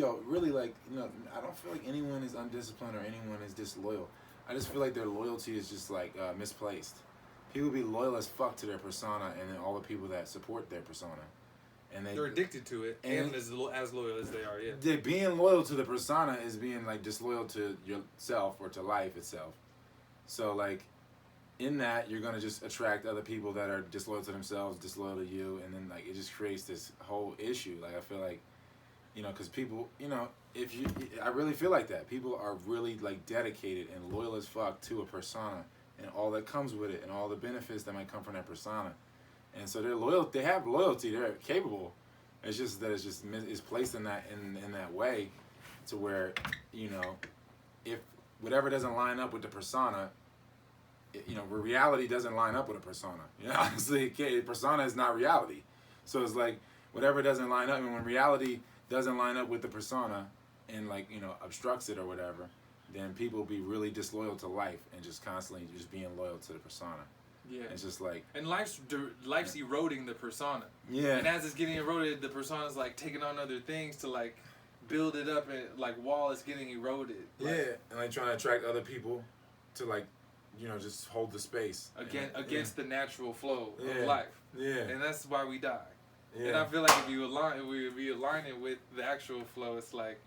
So really, like, I don't feel like anyone is undisciplined or anyone is disloyal. I just feel like their loyalty is just like misplaced. People be loyal as fuck to their persona, and then all the people that support their persona, and they're addicted to it, and as loyal as they are. Yeah, being loyal to the persona is being like disloyal to yourself or to life itself. So like, in that you're gonna just attract other people that are disloyal to themselves, disloyal to you, and then like it just creates this whole issue. Like I feel like, because people, I really feel like that people are really like dedicated and loyal as fuck to a persona and all that comes with it and all the benefits that might come from that persona, and so they're loyal. They have loyalty. They're capable. It's just that it's placed in that way, to where if whatever doesn't line up with the persona, reality doesn't line up with a persona. Honestly, persona is not reality. So it's like whatever doesn't line up, and when reality doesn't line up with the persona and like obstructs it or whatever, then people be really disloyal to life and just constantly just being loyal to the persona. Yeah, it's just like, and life's eroding the persona. Yeah, and as it's getting eroded, the persona's like taking on other things to like build it up, and like while it's getting eroded. Like, and like trying to attract other people to like just hold the space against the natural flow of life. Yeah, and that's why we die. Yeah. And I feel like if we align it with the actual flow, it's like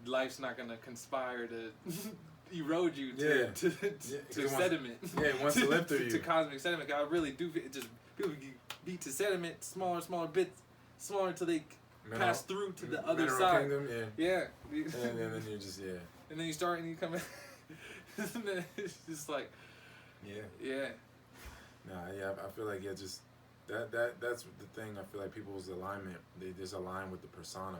life's not gonna conspire to erode you to sediment. It wants to live through you. To cosmic sediment. I really do. It just people beat to sediment, smaller bits, smaller until they pass through to the other side. Kingdom, yeah. And then you just And then you start and you come in. And then it's just like. Yeah. I feel like just that's the thing. I feel like people's alignment, they just align with the persona,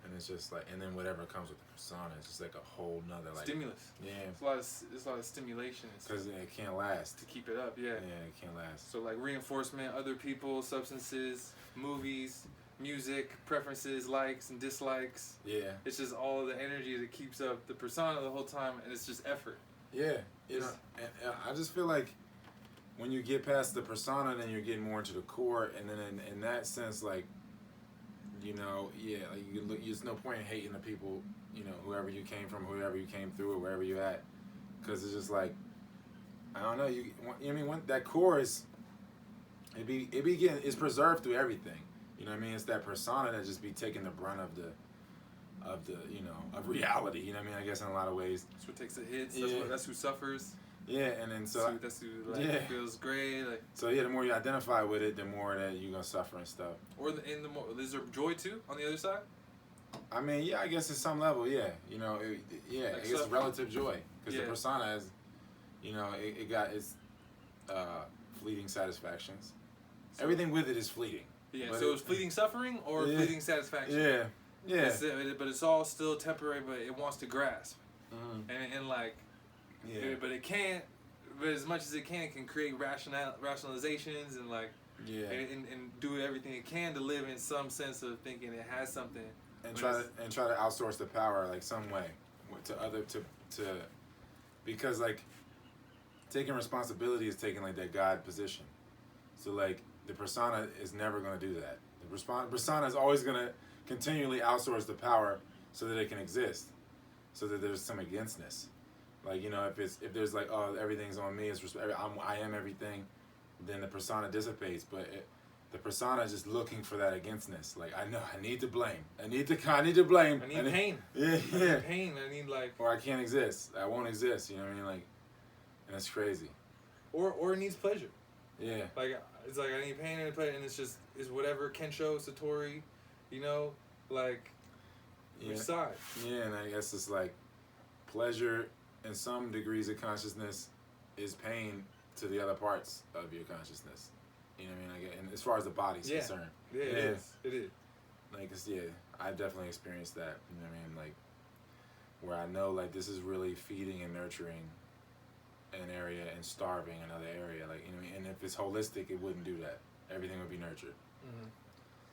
and it's just like, and then whatever comes with the persona, it's just like a whole nother like stimulus. Yeah, it's a lot of stimulation because it can't last to keep it up. Yeah, it can't last. So like reinforcement, other people, substances, movies, music, preferences, likes and dislikes. Yeah, it's just all of the energy that keeps up the persona the whole time, and it's just effort. Yeah, and I just feel like when you get past the persona, then you're getting more into the core, and then in that sense, like, like there's no point in hating the people, whoever you came from, whoever you came through, or wherever you're at, because it's just like, I don't know, when that core is, it's preserved through everything, it's that persona that just be taking the brunt of the of reality, I guess in a lot of ways. That's what takes the hits. That's who suffers. Yeah, and then that's who feels great. Like, so the more you identify with it, the more that you're gonna suffer and stuff. Or the more is there joy too on the other side? I mean, I guess at some level, it's relative joy because the persona is, it got its fleeting satisfactions. So, everything with it is fleeting. Yeah, so it's fleeting suffering or fleeting satisfaction. Yeah. Yeah. But it's all still temporary, but it wants to grasp. Mm-hmm. And like, but it can't, but as much as it can create rationalizations and like, and do everything it can to live in some sense of thinking it has something. And try to outsource the power like some way to because like taking responsibility is taking like that God position. So like the persona is never going to do that. The persona is always going to continually outsource the power so that it can exist, so that there's some againstness. Like if there's like, oh, everything's on me, I am everything, then the persona dissipates. But the persona is just looking for that againstness. Like I need to blame. I need to blame. I need pain. Yeah. I need pain. I need like. Or I can't exist. I won't exist. You know what I mean? Like, and it's crazy. Or it needs pleasure. Yeah. Like it's like I need pain and pleasure, and it's whatever Kensho Satori. Like, which side? Yeah, and I guess it's like pleasure in some degrees of consciousness is pain to the other parts of your consciousness. You know what I mean? And as far as the body's concerned. Yeah, it is. Like, I definitely experienced that. You know what I mean? Like, where I know, like, this is really feeding and nurturing an area and starving another area. Like, and if it's holistic, it wouldn't do that. Everything would be nurtured. Mm-hmm.